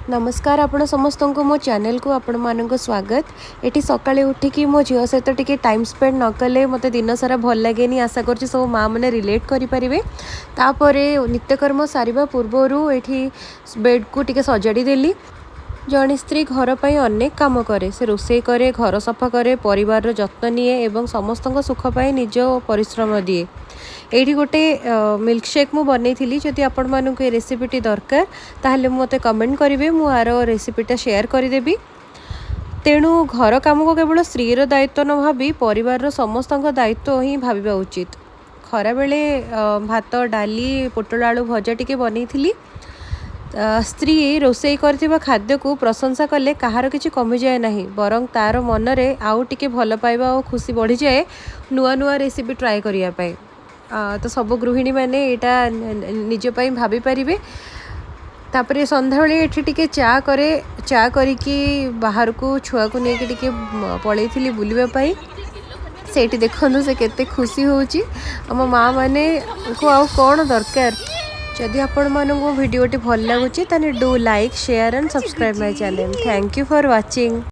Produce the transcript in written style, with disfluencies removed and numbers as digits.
नमस्कार आपण समस्त मो चैनल को आपण मानक स्वागत। एटी सकाळे उठिकी मो झील सहित टिके टाइम स्पेंड न कले मत दिन सारा भल लगे आशा कर सब माँ मैंने रिलेट करें। तापर नित्यकर्म सारिबा पूर्वर एठी बेड को टिके सजाड़ी देली। जड़े स्त्री घर पर अनेक काम करे, से रोषे करे, घर सफा करे, परिवार जत्न निए एवं समस्त सुख पाए निज परिश्रम दिए। एठी गोटे मिल्क शेक मु बनै थी। जदि आपण मानक रेसिपीटी दरकार ताहले मते कमेंट करेंगे, मु आर रेसिपीटा शेयर करदेवी। तेणु घर काम को केवल स्त्रीर दायित्व न भावी परिवार समस्त दायित्व ही भाविबा उचित। खरा बेले भात डाली पोटल आलू भजा टिके बनै थी। स्त्री रोषे करथिबा खाद्य को प्रशंसा कले कहार किछि कमी जाए नहीं, बरं तार मनरे आउ टिके भल पाइबा और खुशी बढ़ी जाए नुआ नुआ रेसिपी ट्राए करिया पाए। तो सब गृहिणी मैंने यहाँ निज भाभी पारे। तापर संध्या बेले एठी टिके चा करे, चा करिकी बाहर को छुआ को लेके टिके पलई थी बुलवाई। सेठी देखो से केते खुशी होची। आम माँ मैंने को आउ कौन दरकार। जदि आपण मानक वीडियोटी भल लगुच ताने do like share and subscribe my channel. Thank you for watching.